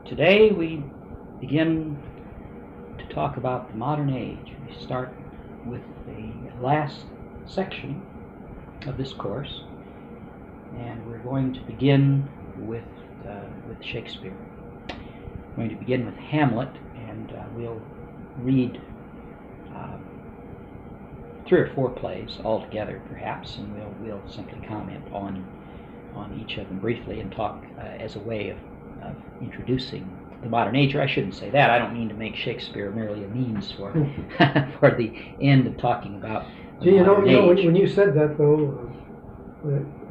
Today we begin to talk about the modern age. We start with the last section of this course, and we're going to begin with Shakespeare. We're going to begin with Hamlet, and we'll read 3 or 4 plays altogether, perhaps, and we'll simply comment on each of them briefly and talk as a way of introducing the modern age. Or I shouldn't say that. I don't mean to make Shakespeare merely a means for for the end of talking about the modern age. When you said that, though,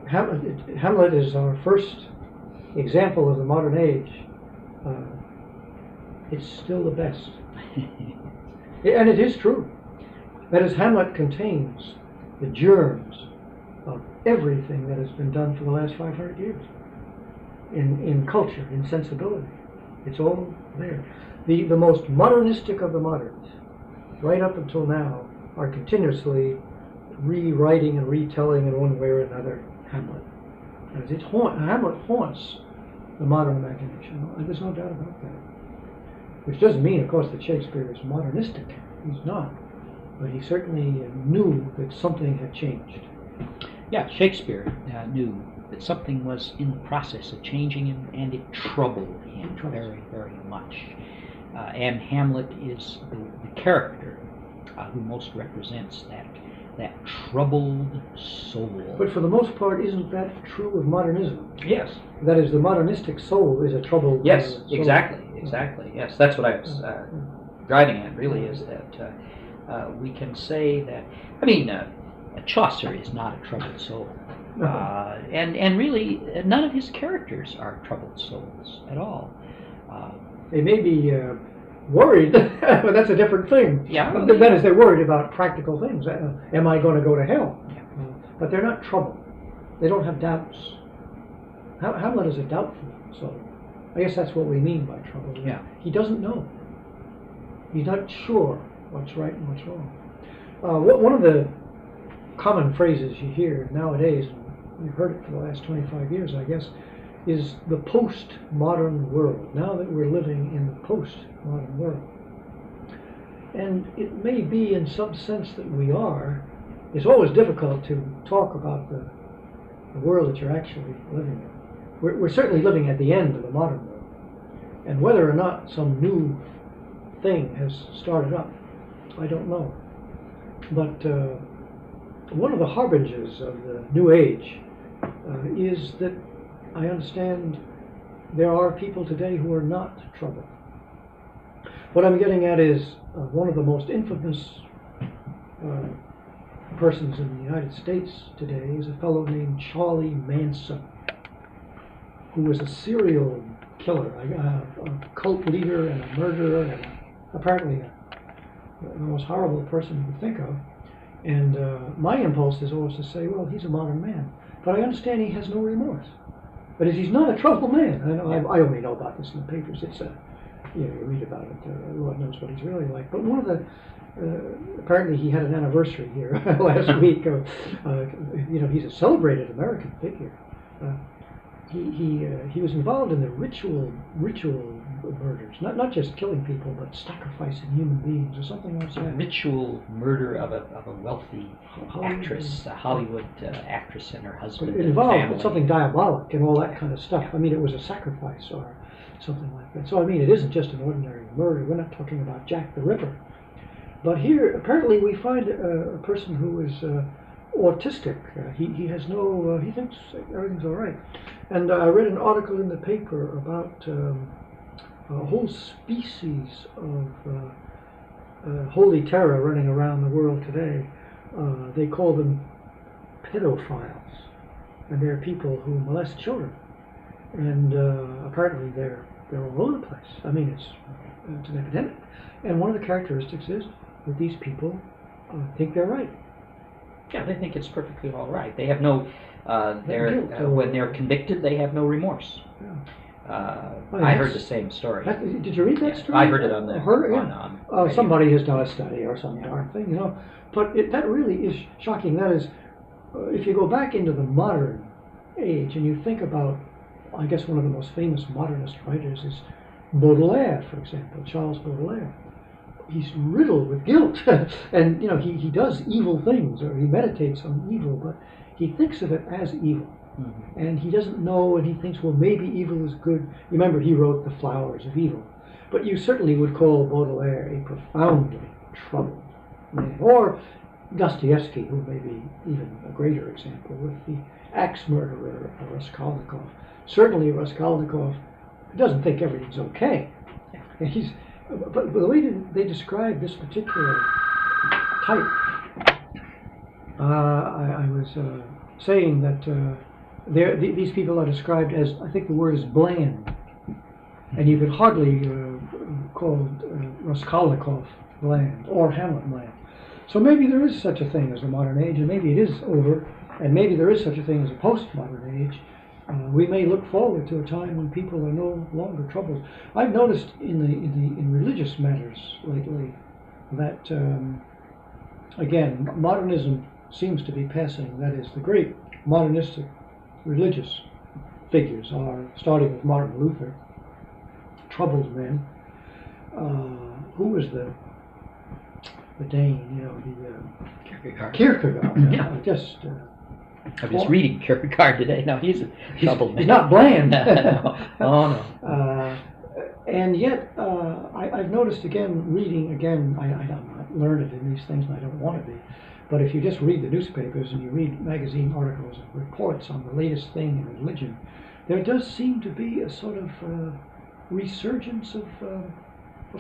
Hamlet is our first example of the modern age. It's still the best. And it is true. That is, Hamlet contains the germs of everything that has been done for the last 500 years in culture, in sensibility. It's all there. The most modernistic of the moderns, right up until now, are continuously rewriting and retelling in one way or another Hamlet. Hamlet haunts the modern imagination. There's no doubt about that. Which doesn't mean, of course, that Shakespeare is modernistic. He's not. But he certainly knew that something had changed. Yeah, Shakespeare knew that something was in the process of changing, and it troubled him very, very much. And Hamlet is the character who most represents that troubled soul. But for the most part, isn't that true of modernism? Yes. That is, the modernistic soul is a troubled Yes, soul. exactly. Yes, that's what I was driving at, really, is that we can say that, Chaucer is not a troubled soul. And really, none of his characters are troubled souls at all. They may be worried, but that's a different thing. Yeah. That is, they're worried about practical things. Am I going to go to hell? Yeah. But they're not troubled. They don't have doubts. Hamlet is a doubtful soul. I guess that's what we mean by trouble. Yeah. He doesn't know. He's not sure what's right and what's wrong. One of the common phrases you hear nowadays, and you've heard it for the last 25 years, I guess, is the post-modern world. Now that we're living in the post-modern world. And it may be in some sense that we are. It's always difficult to talk about the world that you're actually living in. We're certainly living at the end of the modern world. And whether or not some new thing has started up, I don't know. But one of the harbingers of the new age is that I understand there are people today who are not troubled. What I'm getting at is one of the most infamous persons in the United States today is a fellow named Charlie Manson, who was a serial killer, a cult leader and a murderer, and apparently the most horrible person you could think of. And my impulse is always to say, well, he's a modern man. But I understand he has no remorse. But he's not a troubled man. I only know about this in the papers. It's you read about it. Lord knows what he's really like. But one of the apparently he had an anniversary here last week. He's a celebrated American figure. He was involved in the ritual murders, not just killing people, but sacrificing human beings or something like that. Ritual murder of a wealthy actress, a Hollywood actress, and her husband. It involved with something diabolic and all that kind of stuff. I mean, it was a sacrifice or something like that. So I mean, it isn't just an ordinary murder. We're not talking about Jack the Ripper. But here, apparently, we find a person who is autistic. He has no. He thinks everything's all right. And I read an article in the paper about a whole species of holy terror running around the world today. They call them pedophiles, and they're people who molest children. And apparently they're all over the place. I mean, it's an epidemic. And one of the characteristics is that these people think they're right. Yeah, they think it's perfectly all right. They have no. Guilt, when they're convicted, they have no remorse. Yeah. I heard the same story. Did you read that story? I heard it on the. Somebody has done a study or some darn thing, But that really is shocking. That is, if you go back into the modern age and you think about I guess one of the most famous modernist writers is Baudelaire, for example, Charles Baudelaire. He's riddled with guilt, and he does evil things, or he meditates on evil, but he thinks of it as evil. Mm-hmm. And he doesn't know, and he thinks, well, maybe evil is good. Remember, he wrote The Flowers of Evil. But you certainly would call Baudelaire a profoundly troubled man. Or Dostoevsky, who may be even a greater example, with the axe murderer Raskolnikov. Certainly Raskolnikov doesn't think everything's okay. And but the way they describe this particular type, I was saying that these people are described as, I think the word is bland, and you could hardly call Raskolnikov bland or Hamlet bland. So maybe there is such a thing as the modern age, and maybe it is over, and maybe there is such a thing as a postmodern age. We may look forward to a time when people are no longer troubled. I've noticed in religious matters lately that again, modernism seems to be passing. That is, the great modernistic religious figures are, starting with Martin Luther, troubled men. Who was the Dane? Kierkegaard. Kierkegaard. Yeah. I was just reading Kierkegaard today. No, he's a troubled man. He's not bland. No. Oh no. And yet, I've noticed again, reading again, I'm not learned in these things, and I don't want to be. But if you just read the newspapers and you read magazine articles and reports on the latest thing in religion, there does seem to be a sort of resurgence of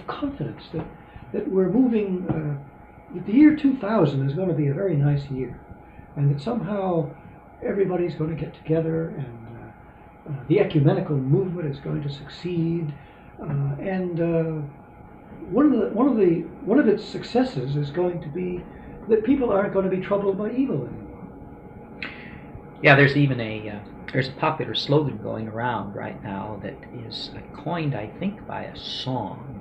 confidence that we're moving. That the year 2000 is going to be a very nice year, and that somehow everybody's going to get together, and the ecumenical movement is going to succeed, and one of its successes is going to be that people aren't going to be troubled by evil anymore. Yeah, there's even there's a popular slogan going around right now that is coined, I think, by a song.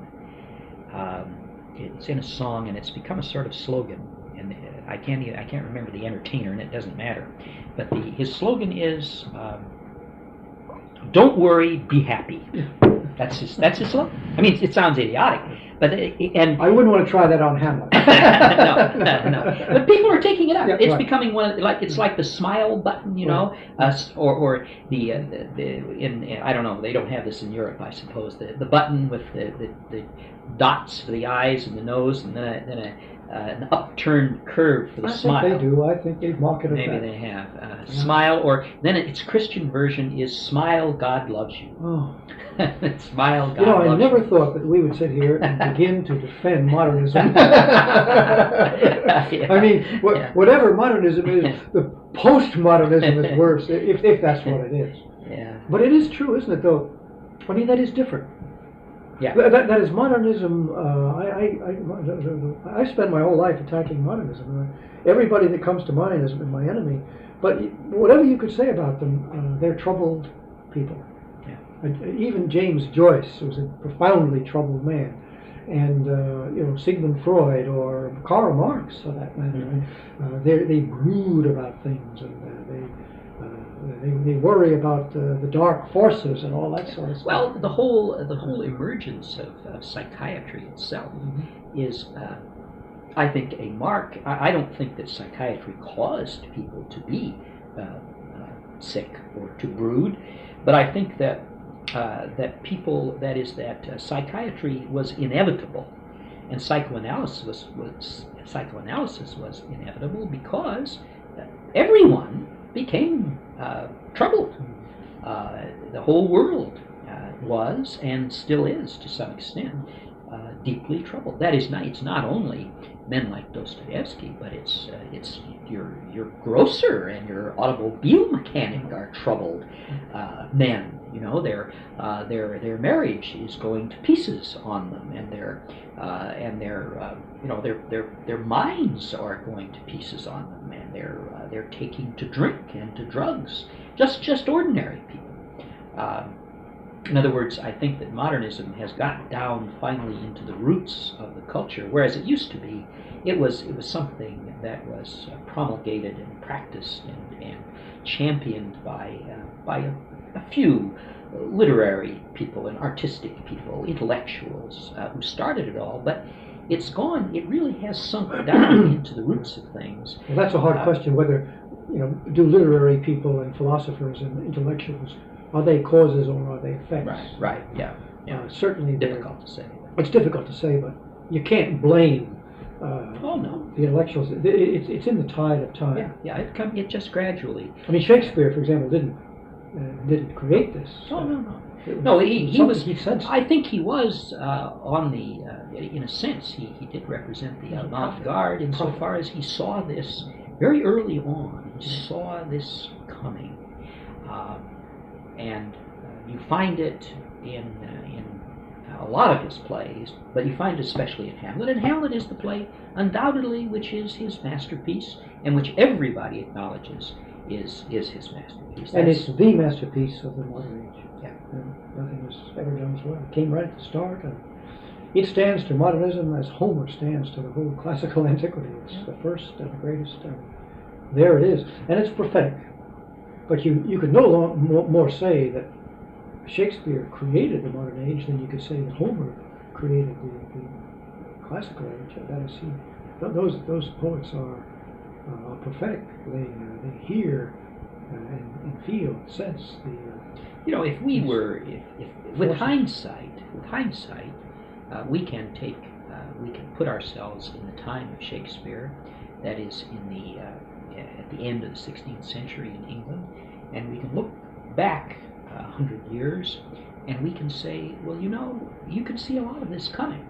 It's in a song, and it's become a sort of slogan. And I can't remember the entertainer, and it doesn't matter. But his slogan is, "Don't worry, be happy." That's his slogan. I mean, it sounds idiotic, but and I wouldn't want to try that on Hamlet. no. But people are taking it up. Yeah, it's right. becoming it's like the smile button, or the I don't know. They don't have this in Europe, I suppose. The button with the dots for the eyes and the nose, and then an upturned curve for the smile. I think they do. I think they've marketed Maybe that. they have. Smile, or then its Christian version is "Smile, God loves you." Oh. Smile, God loves you. I never thought that we would sit here and begin to defend modernism. Yeah. I mean, whatever modernism is, the postmodernism is worse, if that's what it is. Yeah. But it is true, isn't it, though? I mean, that is different. Yeah. That is modernism. I spend my whole life attacking modernism. Everybody that comes to mind is my enemy. But whatever you could say about them, they're troubled people. Yeah. Even James Joyce was a profoundly troubled man, and Sigmund Freud or Karl Marx, for that matter. Mm-hmm. They brood about things, and they worry about the dark forces and all that sort of stuff. Well, the whole emergence of psychiatry itself is, I think, a mark. I don't think that psychiatry caused people to be sick or to brood, but I think that psychiatry was inevitable, and psychoanalysis was inevitable because everyone became troubled. The whole world was, and still is to some extent, deeply troubled. That is, it's not only men like Dostoevsky, but it's your grocer and your automobile mechanic are troubled men. Their marriage is going to pieces on them, and their minds are going to pieces on them, and they're taking to drink and to drugs. Just ordinary people. In other words, I think that modernism has gotten down finally into the roots of the culture, whereas it used to be, it was something that was promulgated and practiced and championed by a few literary people and artistic people, intellectuals who started it all, but it's gone. It really has sunk down into the roots of things. Well, that's a hard question. Whether do literary people and philosophers and intellectuals, are they causes or are they effects? Right. Yeah. Certainly, Difficult to say. It's difficult to say, but you can't blame. No. The intellectuals. It's in the tide of time. Yeah. It just gradually. I mean, Shakespeare, for example, didn't create this. No. No, he was. He sensed. I think he was on the. In a sense, he did represent the avant-garde insofar as he saw this very early on. He saw this coming, and you find it in a lot of his plays, but you find it especially in Hamlet. And Hamlet is the play, undoubtedly, which is his masterpiece, and which everybody acknowledges is his masterpiece. And it's the masterpiece of the modern age. Yeah. Nothing was ever done as well. It came right at the start, and it stands to modernism as Homer stands to the whole classical antiquity. It's the first and the greatest, and there it is. And it's prophetic. But you could no more say that Shakespeare created the modern age than you could say that Homer created the classical age. That is, those poets are prophetic. They hear and feel, sense the. If we were, with hindsight, we can put ourselves in the time of Shakespeare, that is at the end of the 16th century in England, and we can look back 100 years, and we can say, well, you can see a lot of this coming.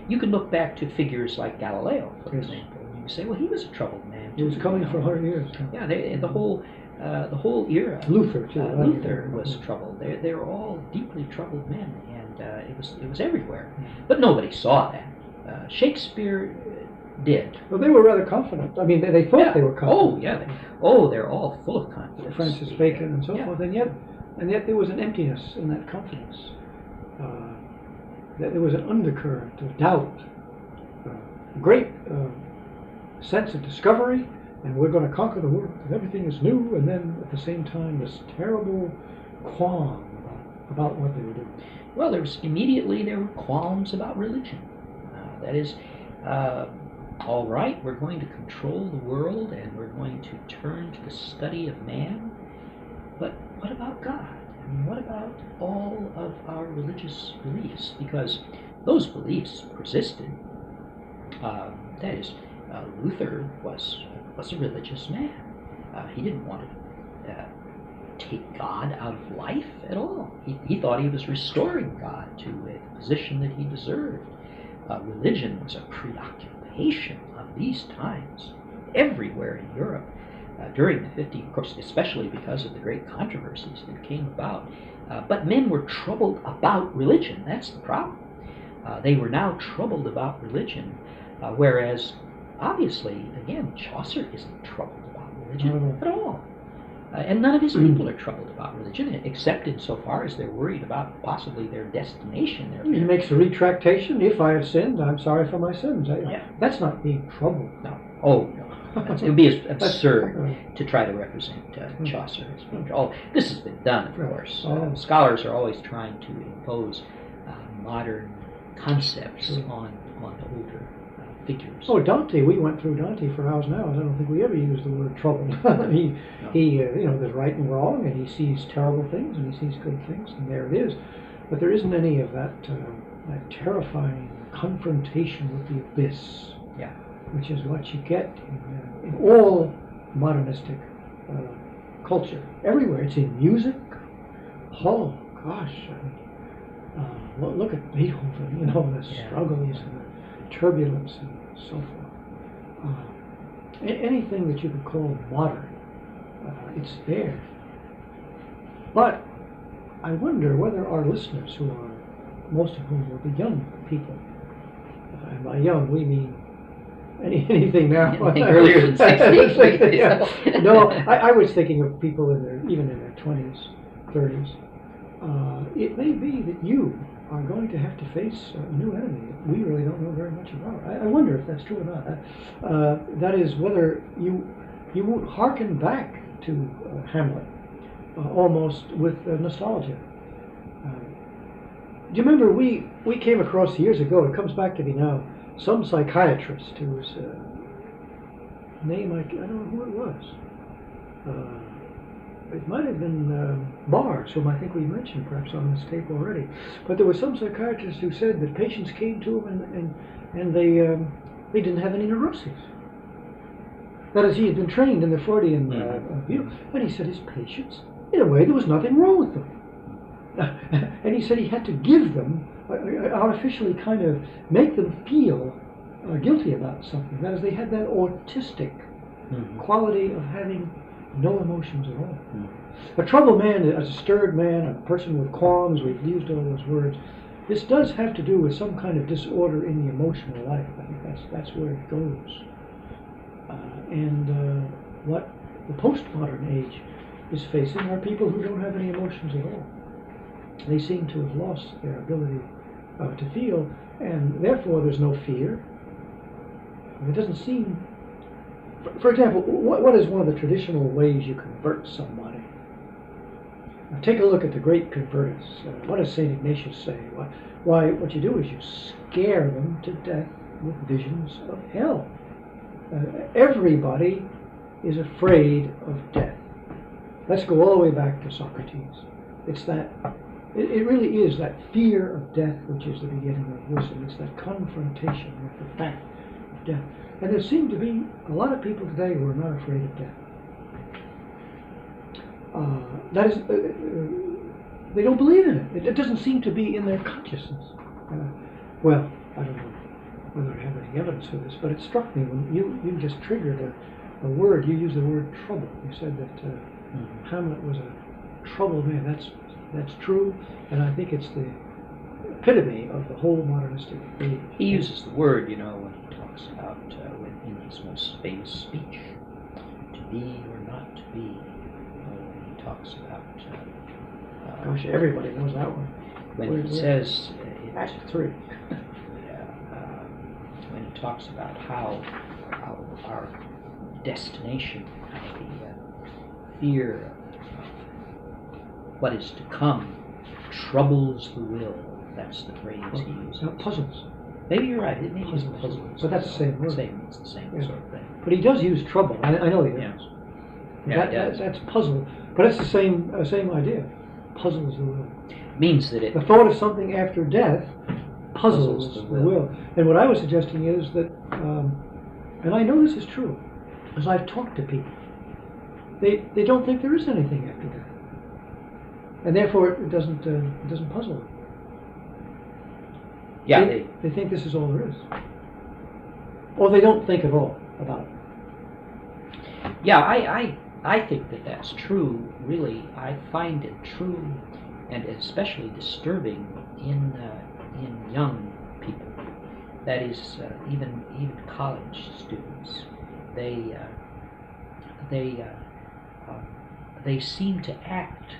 You can look back to figures like Galileo, for example, and you can say, well, he was a troubled man. He was coming for 100 years. Yeah, the whole era. Luther too. Luther was troubled. They were all deeply troubled men, and it was everywhere. But nobody saw that. Shakespeare did. Well, they were rather confident. I mean, they thought they were confident. Oh, yeah. They're all full of confidence. Francis Bacon and so forth, and yet there was an emptiness in that confidence. That there was an undercurrent of doubt, great sense of discovery, and we're going to conquer the world, and everything is new, and then at the same time this terrible qualm about what they were doing. Well, there were qualms about religion. That is, all right, we're going to control the world, and we're going to turn to the study of man, but what about God? I mean, what about all of our religious beliefs? Because those beliefs persisted. That is, Luther was a religious man. He didn't want to take God out of life at all. He thought he was restoring God to a position that he deserved. Religion was a preoccupation of these times everywhere in Europe during the 50s, of course, especially because of the great controversies that came about. But men were troubled about religion. That's the problem. They were now troubled about religion, whereas obviously, again, Chaucer isn't troubled about religion at all. And none of his people are troubled about religion, except insofar as they're worried about possibly their destination. He makes a retractation. If I have sinned, I'm sorry for my sins. That's not being troubled. No. Oh, no. It would be absurd to try to represent Chaucer as being troubled. This has been done, of course. Scholars are always trying to impose modern concepts on older figures. Oh, Dante, we went through Dante for hours and hours. I don't think we ever used the word trouble. There's right and wrong, and he sees terrible things and he sees good things, and there it is. But there isn't any of that terrifying confrontation with the abyss, which is what you get in all modernistic culture. Everywhere. It's in music. Oh, gosh. Look at Beethoven, the struggles and the turbulence and so forth. Anything that you could call modern, it's there. But I wonder whether our listeners, who are, most of whom will be young people, and by young we mean anything now. Anything earlier than 60. No, I was thinking of people even in their 20s, 30s. It may be that you are going to have to face a new enemy that we really don't know very much about. I wonder if that's true or not. That is, whether you won't hearken back to Hamlet almost with nostalgia. Do you remember we came across years ago, it comes back to me now, some psychiatrist whose name, I don't know who it was. It might have been Mars, whom I think we mentioned perhaps on this tape already. But there was some psychiatrist who said that patients came to him and they didn't have any neuroses. That is, he had been trained in the Freudian view, and he said his patients, in a way, there was nothing wrong with them. And he said he had to give them, artificially kind of make them feel guilty about something. That is, they had that autistic quality of having no emotions at all. A troubled man, a stirred man, a person with qualms, we've used all those words. This does have to do with some kind of disorder in the emotional life. I think that's where it goes. And what the postmodern age is facing are people who don't have any emotions at all. They seem to have lost their ability to feel, and therefore there's no fear. It doesn't seem... For example, what is one of the traditional ways you convert somebody? Now, take a look at the great converters. What does St. Ignatius say? Why, what you do is you scare them to death with visions of hell. Everybody is afraid of death. Let's go all the way back to Socrates. It's that, it really is that fear of death which is the beginning of wisdom. It's that confrontation with the fact of death. And there seem to be a lot of people today who are not afraid of death. That is, they don't believe in it. It doesn't seem to be in their consciousness. Well, I don't know whether I have any evidence for this, but it struck me when you just triggered a word. You used the word trouble. You said that Hamlet was a troubled man. That's true, and I think it's the epitome of the whole modernistic age. He uses the word, when he talks about, in his most famous speech, to be or not to be. When he talks about... Gosh, everybody knows that one. When he says... Act 3. When he talks about how our destination, the fear of what is to come, troubles the will. That's the phrase he uses. Puzzles. Maybe you're right. It may be puzzles. But that's the same word. It's the same sort of thing. But he does use trouble. I know he does. Yeah, that's puzzle. But it's the same idea. Puzzles the will. Means that the thought of something after death puzzles the will. And what I was suggesting is that, and I know this is true, as I've talked to people, they don't think there is anything after death, and therefore it doesn't puzzle them. Yeah, they think this is all there is, or they don't think at all about it. Yeah, I think that that's true. Really, I find it true, and especially disturbing in young people. That is, even college students. They seem to act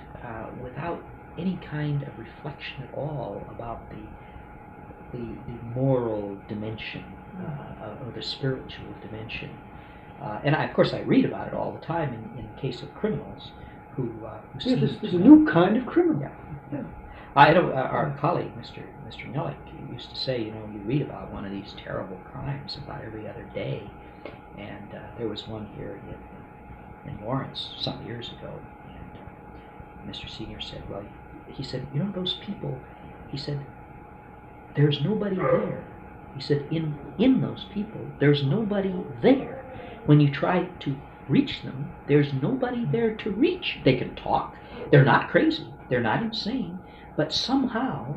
without any kind of reflection at all about the moral dimension or the spiritual dimension. And of course I read about it all the time in the case of criminals who there's a new kind of criminal. Yeah. I know our colleague, Mr. Nellick, used to say, you read about one of these terrible crimes about every other day, and there was one here in Lawrence some years ago, and Mr. Senior said, well, he said, those people, he said, there's nobody there. He said, in those people, there's nobody there. When you try to reach them, there's nobody there to reach. They can talk. They're not crazy. They're not insane. But somehow,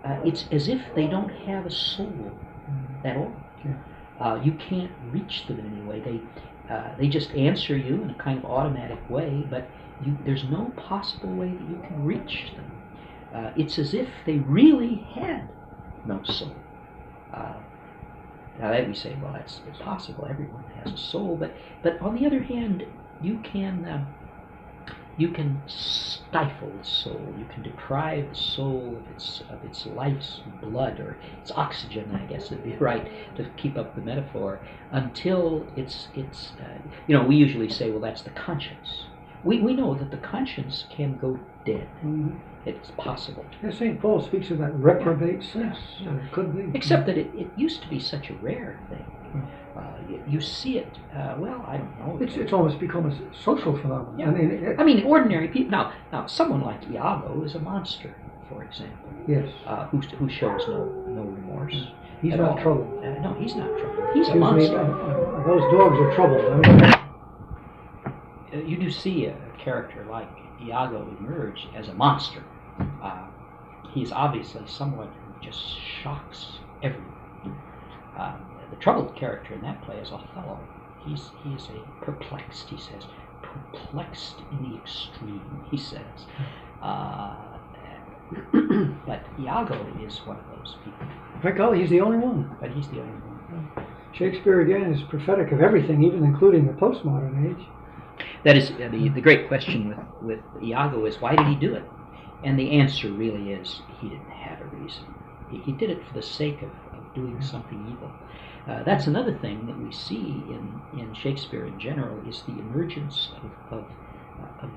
it's as if they don't have a soul at all. Yeah. You can't reach them in any way. They just answer you in a kind of automatic way, but there's no possible way that you can reach them. It's as if they really had no soul. Now that we say, well, that's impossible. Everyone has a soul, but on the other hand, you can stifle the soul. You can deprive the soul of its life's blood, or its oxygen, I guess would be right to keep up the metaphor, until it's we usually say, well, that's the conscience. We know that the conscience can go dead. Mhm. It's possible. Yeah, St. Paul speaks of that reprobate sense. Yeah. It could be. Except that it used to be such a rare thing. You see it, well, I don't know. It's almost become a social phenomenon. Yeah. I mean, ordinary people. Now, someone like Iago is a monster, for example. Yes. Who shows no remorse. He's at not all. troubled. No, he's not troubled. He's a Excuse me, monster. those dogs are troubled. I mean, You do see a character like Iago emerge as a monster. He's obviously someone who just shocks everyone. The troubled character in that play is Othello. He is a perplexed, he says, perplexed in the extreme, he says. But Iago is one of those people. by golly, he's the only one. But he's the only one. Shakespeare, again, is prophetic of everything, even including the postmodern age. That is the great question with Iago is, why did he do it? And the answer really is, he didn't have a reason. He did it for the sake of doing something evil. That's another thing that we see in Shakespeare in general, is the emergence of a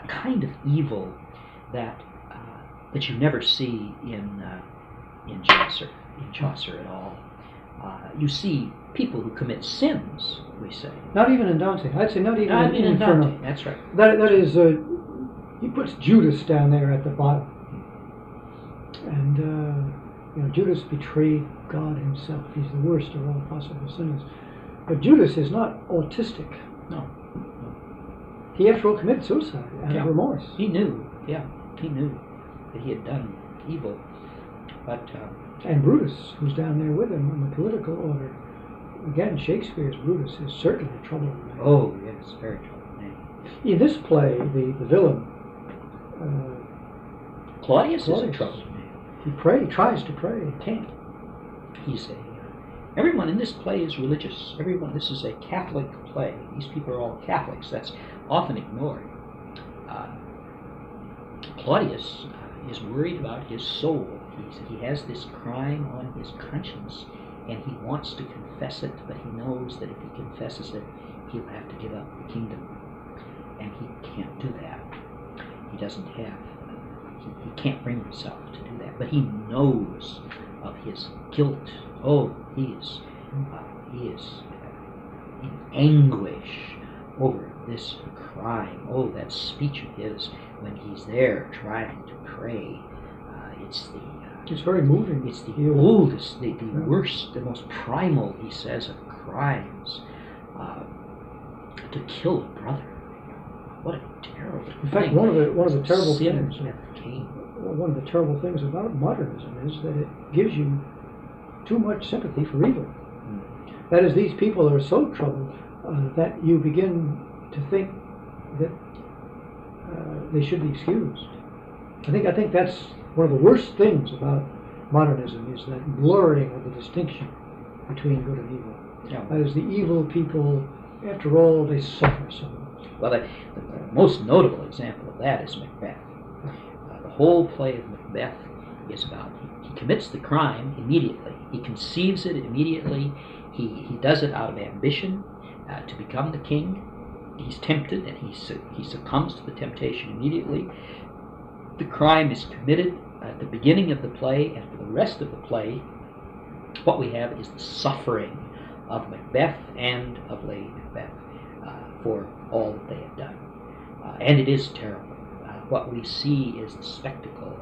kind of evil that you never see in Chaucer at all. You see people who commit sins, we say. Not even in Dante. I'd say not even in in Inferno. Dante. That's right. That is, he puts Judas down there at the bottom. And, Judas betrayed God himself. He's the worst of all possible sinners. But Judas is not autistic. No. He, after all, committed suicide out of remorse. He knew that he had done evil. But And Brutus, who's down there with him in the political order. Again, Shakespeare's Brutus is certainly a troubled man. oh yes, very troubled man. In this play, the villain, Claudius is a Claudius. troubled man. he tries to pray, can't. He's everyone in this play is religious. This is a Catholic play. These people are all Catholics. That's often ignored. Claudius is worried about his soul. He has this crime on his conscience, and he wants to confess it, but he knows that if he confesses it, he'll have to give up the kingdom. And he can't do that. He doesn't have, he can't bring himself to do that. But he knows of his guilt. Oh, he is in anguish over this crime. Oh, that speech of his when he's there trying to pray. It's very moving. It's the oldest, the worst, the most primal, he says, of crimes. To kill a brother. What a terrible thing. In fact, one of the terrible Sin things, with Cain. one of the terrible things about modernism is that it gives you too much sympathy for evil. That is, these people are so troubled that you begin to think that they should be excused. I think that's one of the worst things about modernism, is that blurring of the distinction between good and evil. Yeah. That is, the evil people, after all, they suffer so much. Well, the most notable example of that is Macbeth. The whole play of Macbeth is about, he commits the crime immediately. He conceives it immediately. He does it out of ambition to become the king. He's tempted, and he succumbs to the temptation immediately. The crime is committed at the beginning of the play, and for the rest of the play, what we have is the suffering of Macbeth and of Lady Macbeth for all that they have done. And it is terrible. What we see is the spectacle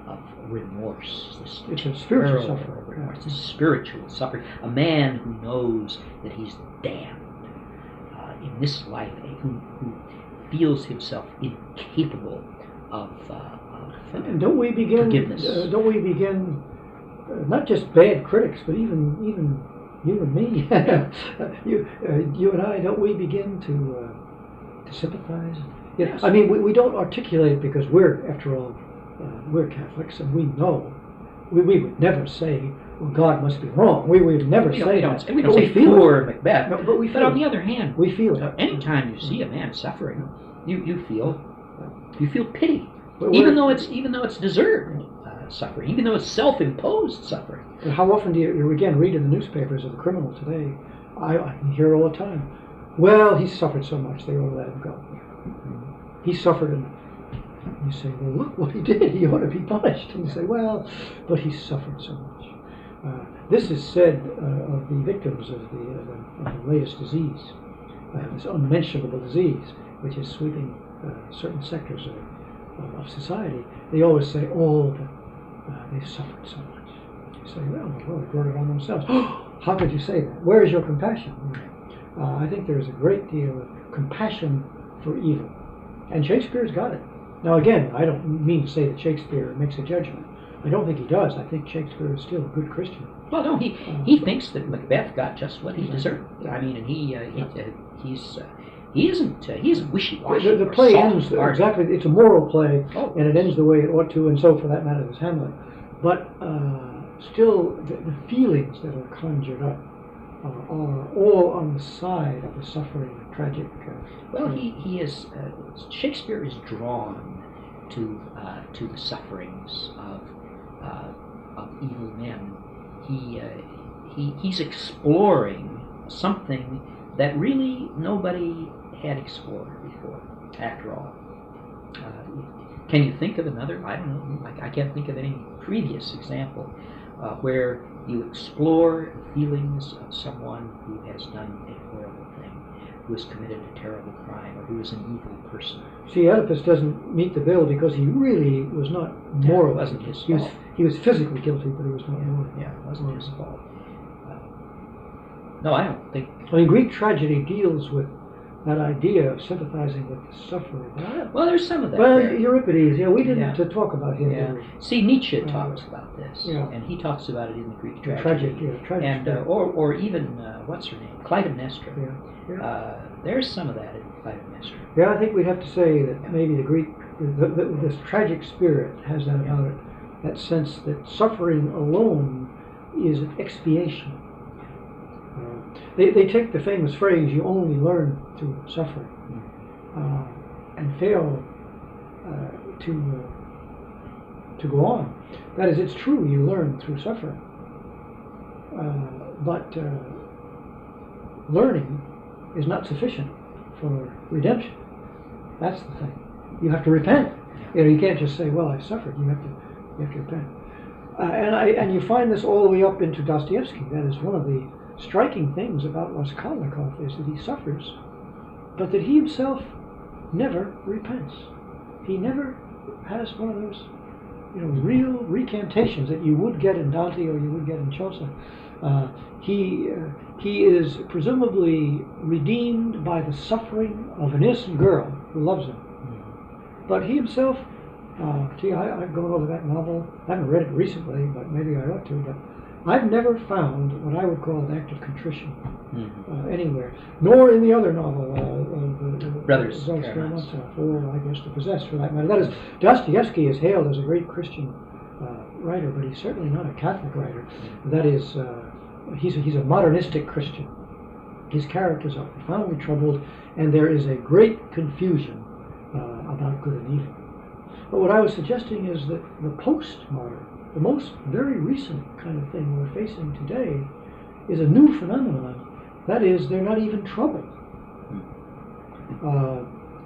of remorse. It's a spiritual suffering. Remorse, a spiritual suffering. A man who knows that he's damned in this life, who feels himself incapable of And don't we begin? Forgiveness. Don't we begin? Not just bad critics, but even you and me, you and I. Don't we begin to sympathize? Yes. I mean, we don't articulate it because we're, after all, we're Catholics, and we know. We would never say, "Well, God must be wrong." We would never say that. We don't say poor Macbeth. No, but we feel on it. the other hand, We feel it. anytime you see a man suffering, you feel pity, But even though it's deserved suffering, even though it's self-imposed suffering. How often do you again read in the newspapers of the criminal today? I hear all the time. well, he suffered so much, they ought to let him go. He suffered, and you say, well, look what he did. He ought to be punished. And you say, well, but he suffered so much. This is said of the victims of the latest disease, this unmentionable disease, which is sweeping certain sectors of society. They always say, oh, but they suffered so much. You say, well, they brought it on themselves. How could you say that? Where is your compassion? I think there is a great deal of compassion for evil. And Shakespeare's got it. Now again, I don't mean to say that Shakespeare makes a judgment. I don't think he does. I think Shakespeare is still a good Christian. Well, no, he thinks that Macbeth got just what he deserved. I mean, and he isn't wishy-washy. The play ends exactly. It's a moral play, and it ends the way it ought to, and so for that matter does Hamlet. But still, the feelings that are conjured up are all on the side of the suffering, tragic. Well, he is. Shakespeare is drawn to the sufferings of evil men. He's exploring something that really nobody had explored before. After all, can you think of another? I don't know. I can't think of any previous example where you explore the feelings of someone who has done a horrible thing, who has committed a terrible crime, or who is an evil person. See, Oedipus doesn't meet the bill because he really was not moral. It wasn't his fault. He was physically guilty, but he was not moral. Yeah, it wasn't his fault. No, I don't think. I mean, Greek tragedy deals with that idea of sympathizing with the sufferer. Well, there's some of that. Well, there. Euripides, we didn't talk about him. Yeah. See, Nietzsche talks about this, and he talks about it in the Greek tragedy. Tragic, and or even what's her name, Clytemnestra. There's some of that in Clytemnestra. Yeah, I think we'd have to say that maybe the Greek, this tragic spirit has that about it, that sense that suffering alone is an expiation. They take the famous phrase, you only learn through suffering, and fail to go on. That is, it's true, you learn through suffering. But learning is not sufficient for redemption. That's the thing. You have to repent. You can't just say, well, I suffered. You have to repent. And you find this all the way up into Dostoevsky. That is one of the striking things about Raskolnikov, is that he suffers, but that he himself never repents. He never has one of those, real recantations that you would get in Dante or you would get in Chaucer. He is presumably redeemed by the suffering of an innocent girl who loves him, but he himself. I've gone over that novel. I haven't read it recently, but maybe I ought to. But I've never found what I would call an act of contrition anywhere, nor in the other novel, the Brothers Karamazov, or I guess The Possessed, for that matter. That is, Dostoevsky is hailed as a great Christian writer, but he's certainly not a Catholic writer. That is, he's a modernistic Christian. His characters are profoundly troubled, and there is a great confusion about good and evil. But what I was suggesting is that the postmodern, the most very recent kind of thing we're facing today, is a new phenomenon. That is, they're not even troubled.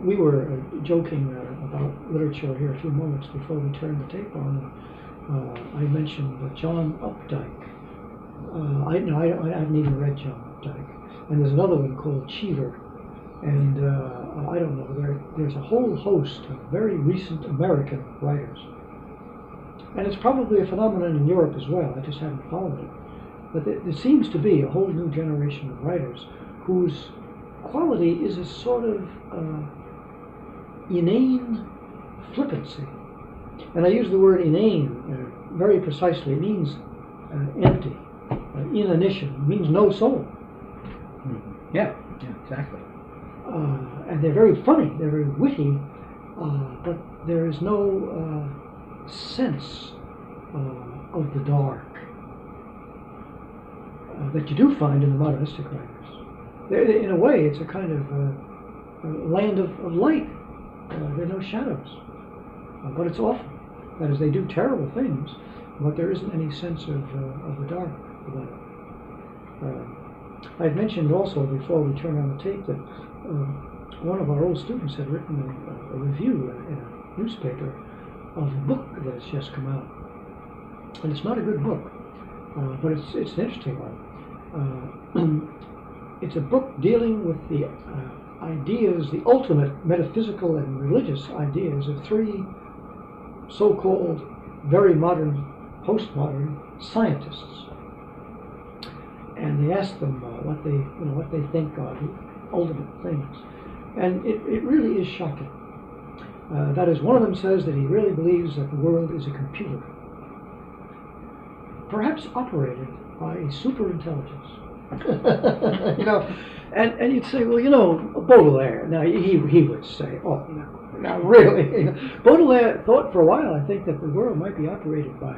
We were joking about literature here a few moments before we turned the tape on. I mentioned John Updike. I haven't even read John Updike. And there's another one called Cheever. And I don't know, there's a whole host of very recent American writers. And it's probably a phenomenon in Europe as well, I just haven't followed it. But there seems to be a whole new generation of writers whose quality is a sort of inane flippancy. And I use the word inane very precisely. It means empty. Inanition means no soul. Yeah, exactly. And they're very funny, they're very witty, but there is no sense of the dark that you do find in the modernistic writers. In a way, it's a kind of land of light. There are no shadows, but it's awful. That is, they do terrible things, but there isn't any sense of the dark about it. I had mentioned also before we turned on the tape that one of our old students had written a review in a newspaper of a book that has just come out. And it's not a good book, but it's an interesting one. It's a book dealing with the ideas, the ultimate metaphysical and religious ideas of three so-called very modern, postmodern scientists. And they asked them what they think are the ultimate things. And it really is shocking. That is, one of them says that he really believes that the world is a computer, perhaps operated by a superintelligence. And you'd say, well, Baudelaire. Now he would say, oh, now really, Baudelaire thought for a while, I think, that the world might be operated by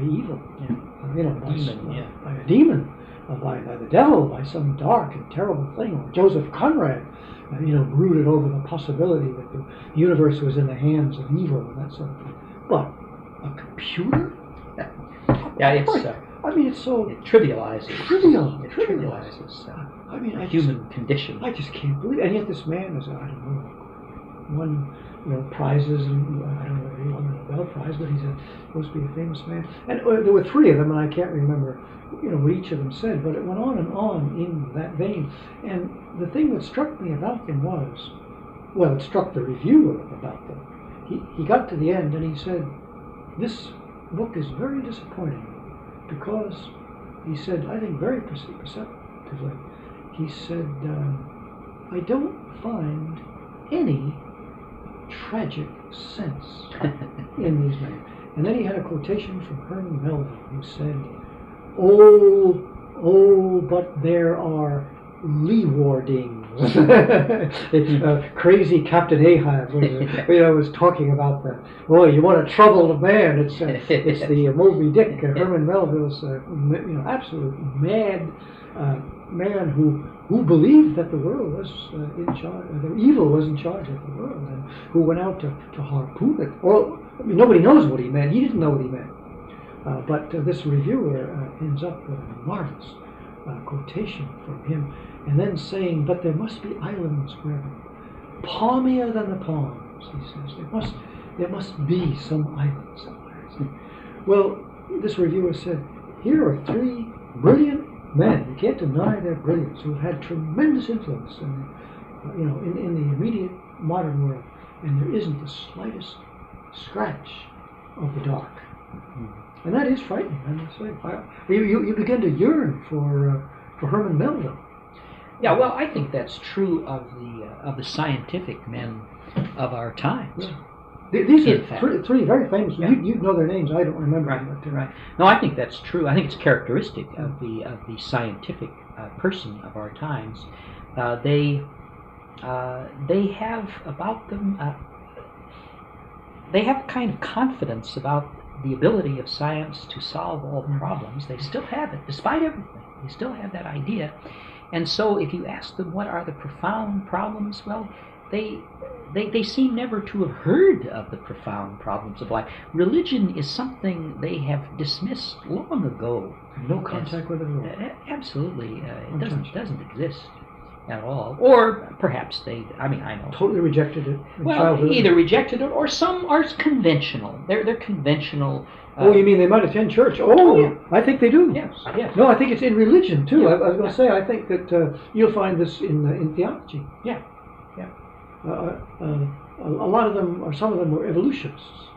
evil, by a demon, by the devil, by some dark and terrible thing. Or Joseph Conrad, brooded over the possibility that the universe was in the hands of evil and that sort of thing. But a computer? Yeah, it's so it trivializes. It trivializes the human condition. I just can't believe it. And yet this man is, won prizes, and I don't know if he won the Nobel Prize, but he's supposed to be a famous man. And there were three of them, and I can't remember what each of them said, but it went on and on in that vein. And the thing that struck me about them was, well, it struck the reviewer about them. He got to the end and he said, this book is very disappointing because, he said, I think very perceptively, he said, I don't find any tragic sense in these men. And then he had a quotation from Herman Melville, who said, oh, but there are leewardings. Crazy Captain Ahab was talking about you want to trouble the man. It's the Moby Dick, Herman Melville's absolute mad man who believed that the world was in charge, the evil was in charge of the world, and who went out to harpoon it. Well, nobody knows what he meant. He didn't know what he meant. But this reviewer ends up with a marvelous quotation from him, and then saying, but there must be islands where palmier than the palms, he says. There must be some island somewhere. Well, this reviewer said, here are three brilliant men, you can't deny their brilliance, who have had tremendous influence in the immediate modern world, and there isn't the slightest scratch of the dark. And that is frightening, I must say. You begin to yearn for Herman Melville. Yeah, well, I think that's true of the scientific men of our times. Yeah. These are three very famous. Yeah. You know their names. I don't remember. Right. No, I think that's true. I think it's characteristic of the scientific person of our times. They have about them. They have kind of confidence about the ability of science to solve all problems. They still have it, despite everything. They still have that idea. And so if you ask them what are the profound problems, well, they seem never to have heard of the profound problems of life. Religion is something they have dismissed long ago. No contact with it at all. Absolutely. It doesn't exist at all. Or perhaps I know. Totally rejected it in well, childhood. Either rejected it, or some are conventional. They're conventional. Oh, you mean they might attend church? Oh, yeah. I think they do. Yes. No, I think it's in religion too. Yeah. I was going to say, I think that you'll find this in theology. Yeah. A lot of them, or some of them, were evolutionists,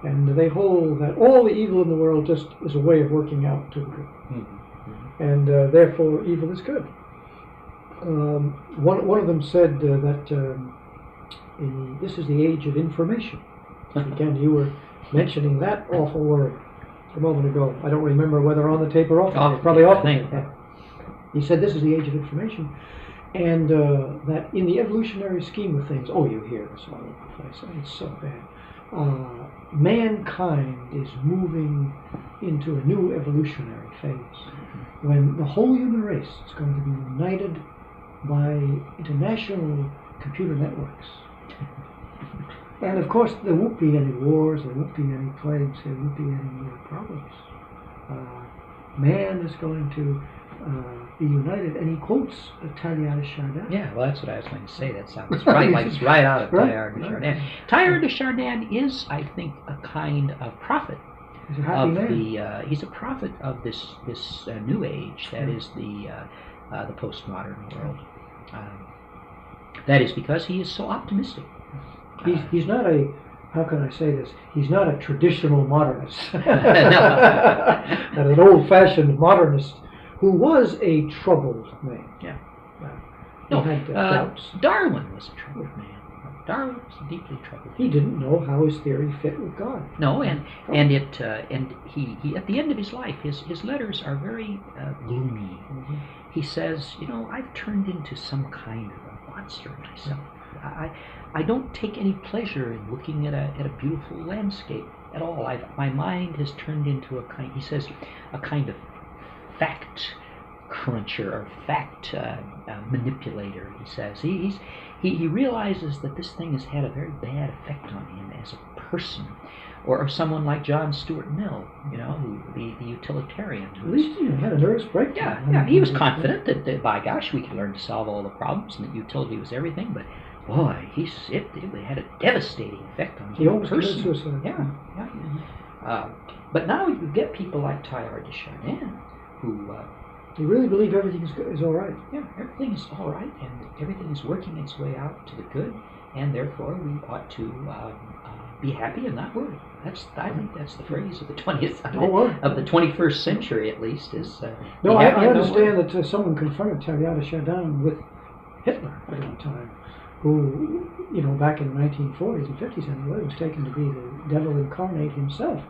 and they hold that all the evil in the world just is a way of working out to good, and therefore evil is good. One of them said that this is the age of information. Again, you were mentioning that awful word a moment ago. I don't remember whether on the tape or off the tape. Probably off the tape. He said this is the age of information, and that in the evolutionary scheme of things, you hear this all over the place, and it's so bad. Mankind is moving into a new evolutionary phase when the whole human race is going to be united by international computer networks. And of course, there won't be any wars, there won't be any plagues, there won't be any problems. Man is going to be united, and he quotes Teilhard de Chardin. Yeah, well, that's what I was going to say. That sounds right, like it's right out of Teilhard de Chardin. Teilhard de Chardin is, I think, a kind of prophet. He's a happy man. He's a prophet of this new age that is the postmodern world. That is because he is so optimistic. He's not a, how can I say this? He's not a traditional modernist. Not an old-fashioned modernist who was a troubled man. Yeah. He had doubts. Darwin was a troubled man. Darwin was deeply troubled. He didn't know how his theory fit with God. No, and he at the end of his life, his letters are very gloomy. Mm-hmm. He says, I've turned into some kind of a monster myself. I don't take any pleasure in looking at a beautiful landscape at all. My mind has turned into he says, a kind of fact cruncher or fact manipulator. He says he realizes that this thing has had a very bad effect on him as a person, or someone like John Stuart Mill, the utilitarian. At least he had a nervous breakdown. Yeah, he was confident that by gosh, we could learn to solve all the problems and that utility was everything, but boy, it had a devastating effect on he almost person. committed suicide. Yeah. Mm-hmm. But now you get people like Teilhard de Chardin who they really believe everything is all right. Yeah, everything is all right, and everything is working its way out to the good, and therefore we ought to be happy and not worry. I think that's the phrase of the 21st century, at least. Is no, I understand that someone confronted Teilhard de Chardin with Hitler at one time, who, back in the 1940s and 50s anyway, was taken to be the devil incarnate himself.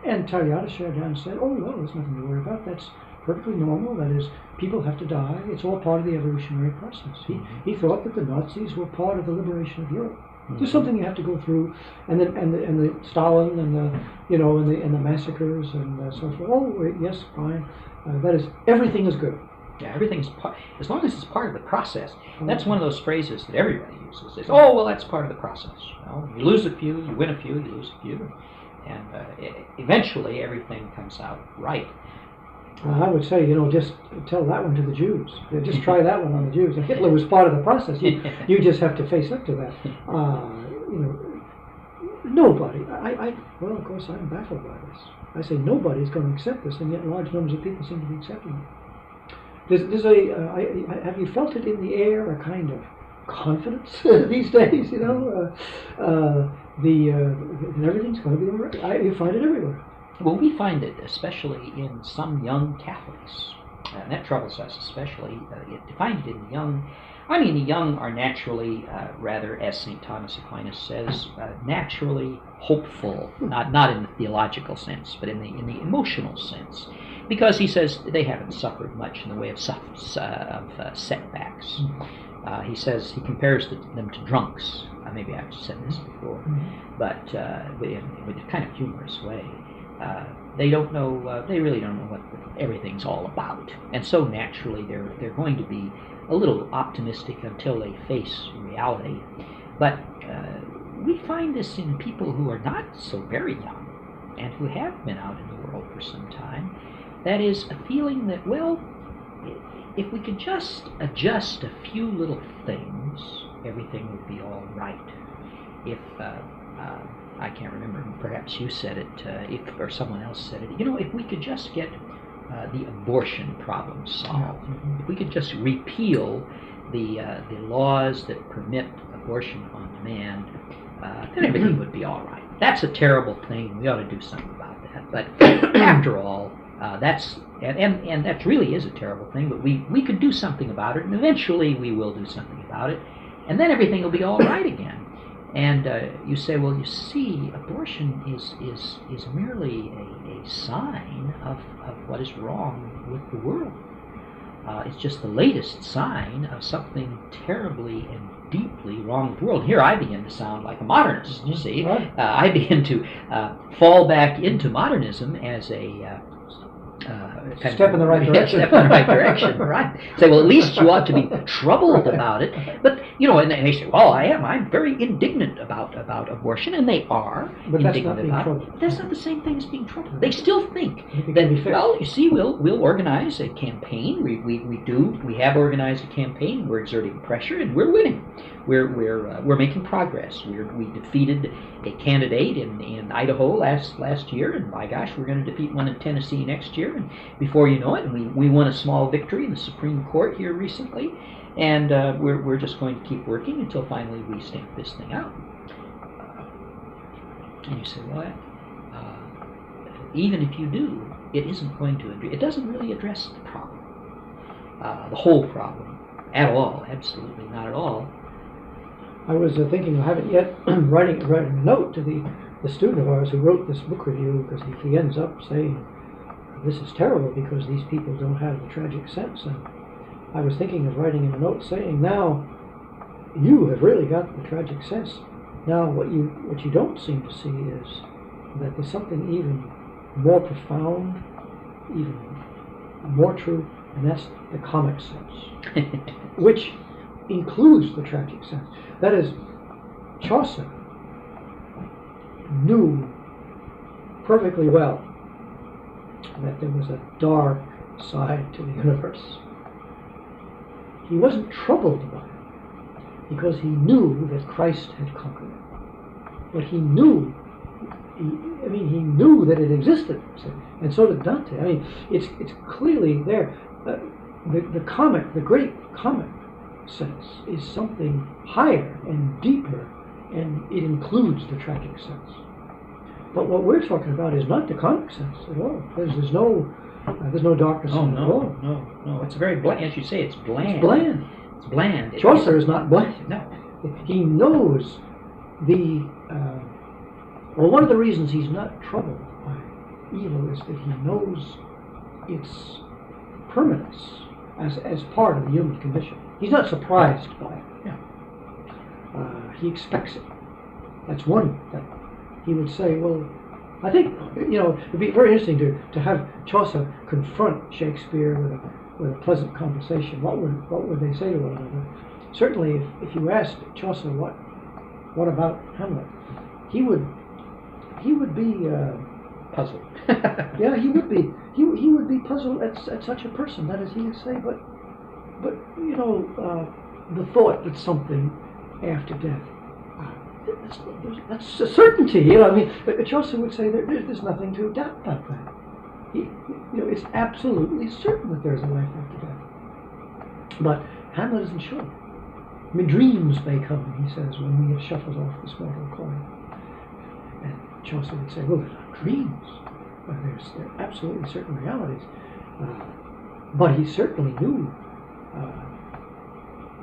And Teilhard de Chardin said, oh, well, there's nothing to worry about. That's perfectly normal. That is, people have to die. It's all part of the evolutionary process. He thought that the Nazis were part of the liberation of Europe. Mm-hmm. There's something you have to go through, and the Stalin and the massacres and so forth. Oh, yes, fine. That is, everything is good. Yeah, everything's as long as it's part of the process. That's one of those phrases that everybody uses. Is, oh, well, that's part of the process. You lose a few, you win a few, you lose a few, and eventually everything comes out right. I would say, just tell that one to the Jews. Just try that one on the Jews. Hitler was part of the process. You just have to face up to that. Nobody. Well, of course, I'm baffled by this. I say nobody's going to accept this, and yet large numbers of people seem to be accepting it. Have you felt it in the air, a kind of confidence these days? That everything's going to be all right. You find it everywhere. Well, we find it especially in some young Catholics, and that troubles us especially. You find it in the young. The young are naturally, rather, as St. Thomas Aquinas says, naturally hopeful, not in the theological sense, but in the emotional sense, because he says they haven't suffered much in the way of setbacks. He says he compares them to drunks. Maybe I've said this before, but with a kind of humorous way. They don't know. They really don't know what everything's all about, and so naturally they're going to be a little optimistic until they face reality. But we find this in people who are not so very young and who have been out in the world for some time. That is a feeling that, well, if we could just adjust a few little things, everything would be all right. If I can't remember, perhaps you said it, or someone else said it. If we could just get the abortion problem solved, if we could just repeal the laws that permit abortion on demand, then everything would be all right. That's a terrible thing. We ought to do something about that. But after all, that's that really is a terrible thing. But we could do something about it, and eventually we will do something about it, and then everything will be all right again. And you say, well, you see, abortion is merely a sign of what is wrong with the world. It's just the latest sign of something terribly and deeply wrong with the world. Here I begin to sound like a modernist, you see. I begin to fall back into modernism as Step in the right direction. Step in the right direction, right? Say, well, at least you ought to be troubled about it. But and they say, well, I'm very indignant about abortion, and they are But that's not indignant being about troubled. it. But that's not the same thing as being troubled. They still think It can that, be fixed. well, you see, we'll organize a campaign. We have organized a campaign. We're exerting pressure, and we're winning. We're making progress. We defeated a candidate in Idaho last year, and by gosh, we're going to defeat one in Tennessee next year. And before you know it, we won a small victory in the Supreme Court here recently, and we're just going to keep working until finally we stamp this thing out. And you say, well, even if you do, it isn't going to. It doesn't really address the problem, the whole problem, at all. Absolutely not at all. I was thinking, I haven't yet writing a note to the student of ours who wrote this book review, because he ends up saying, this is terrible because these people don't have the tragic sense. And I was thinking of writing in a note saying, now you have really got the tragic sense. Now what you don't seem to see is that there's something even more profound, even more true, and that's the comic sense, which includes the tragic sense. That is, Chaucer knew perfectly well that there was a dark side to the universe. He wasn't troubled by it because he knew that Christ had conquered it. But he knew, he knew that it existed, and so did Dante. I mean, it's clearly there. The great comic sense is something higher and deeper, and it includes the tragic sense. But what we're talking about is not the comic sense at all. There's no darkness in it at all. No. It's very bland. As you say, it's bland. It's bland. It's bland. Chaucer is not bland. No. He knows one of the reasons he's not troubled by evil is that he knows its permanence as part of the human condition. He's not surprised by it. Yeah. He expects it. That's one thing. He would say, well, I think, it'd be very interesting to have Chaucer confront Shakespeare with a pleasant conversation. What would they say to one another? Certainly, if you asked Chaucer what about Hamlet, he would be puzzled. Yeah, he would be. He would be puzzled at such a person. That is, he would say, but the thought that something after death, that's a certainty. Chaucer would say there's nothing to doubt about that. It's absolutely certain that there's a life after death. But Hamlet isn't sure. Dreams may come, he says, when we have shuffled off this mortal coin. And Chaucer would say, well, they're not dreams. They're absolutely certain realities. But he certainly knew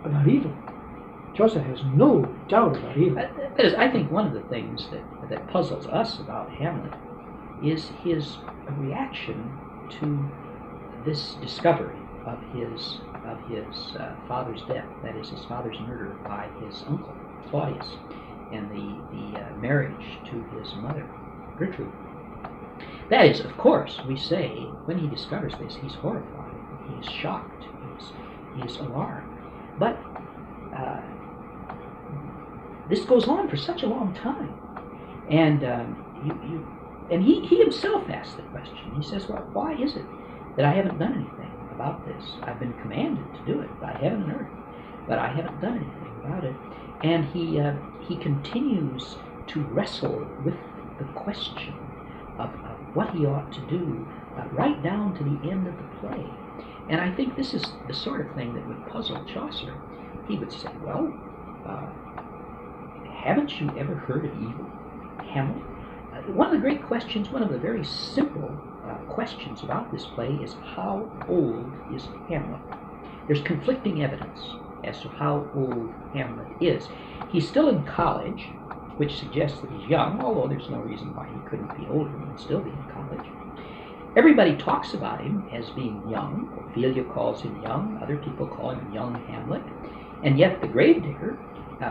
about evil. Chaucer has no doubt about evil. That is, I think, one of the things that puzzles us about Hamlet is his reaction to this discovery of his father's death. That is, his father's murder by his uncle Claudius, and the marriage to his mother Gertrude. That is, of course, we say when he discovers this, he's horrified, he's shocked, he's alarmed. But this goes on for such a long time, and he himself asks the question. He says, "Well, why is it that I haven't done anything about this? I've been commanded to do it by heaven and earth, but I haven't done anything about it." And he continues to wrestle with the question of what he ought to do, right down to the end of the play. And I think this is the sort of thing that would puzzle Chaucer. He would say, well, haven't you ever heard of evil, Hamlet? One of the great questions, one of the very simple questions about this play is, how old is Hamlet? There's conflicting evidence as to how old Hamlet is. He's still in college, which suggests that he's young, although there's no reason why he couldn't be older and still be in college. Everybody talks about him as being young. Ophelia calls him young. Other people call him young Hamlet. And yet the gravedigger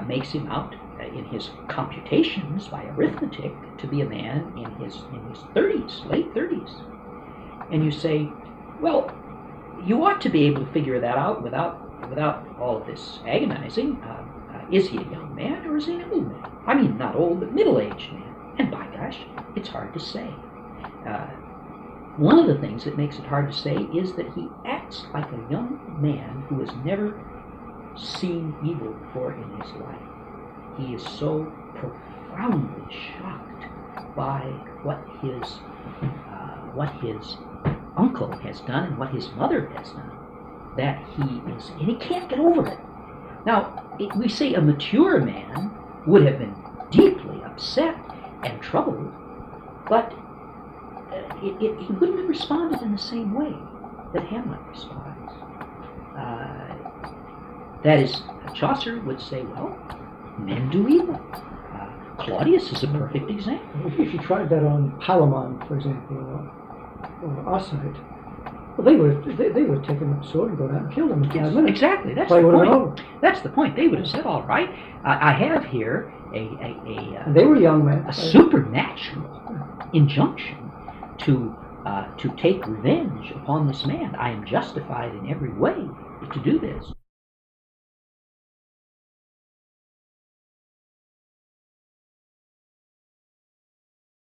makes him out in his computations by arithmetic to be a man in his 30s, late 30s. and you say, well, you ought to be able to figure that out without all of this agonizing. Is he a young man or is he an old man? I mean, not old, but middle-aged man. And by gosh, it's hard to say. One of the things that makes it hard to say is that he acts like a young man who has never seen evil before in his life. He is so profoundly shocked by what his uncle has done and what his mother has done, that he can't get over it. Now, we say a mature man would have been deeply upset and troubled, but he wouldn't have responded in the same way that Hamlet responds. That is, Chaucer would say, well, men do evil. Claudius is a perfect example. If you tried that on Palamon, for example, or Ossite, well, they would have taken up a sword and go down and killed him in 5 minutes. Exactly, that's Play the would have been point. over. That's the point. They would have said, all right, I have here They were young men. a supernatural injunction to take revenge upon this man. I am justified in every way to do this.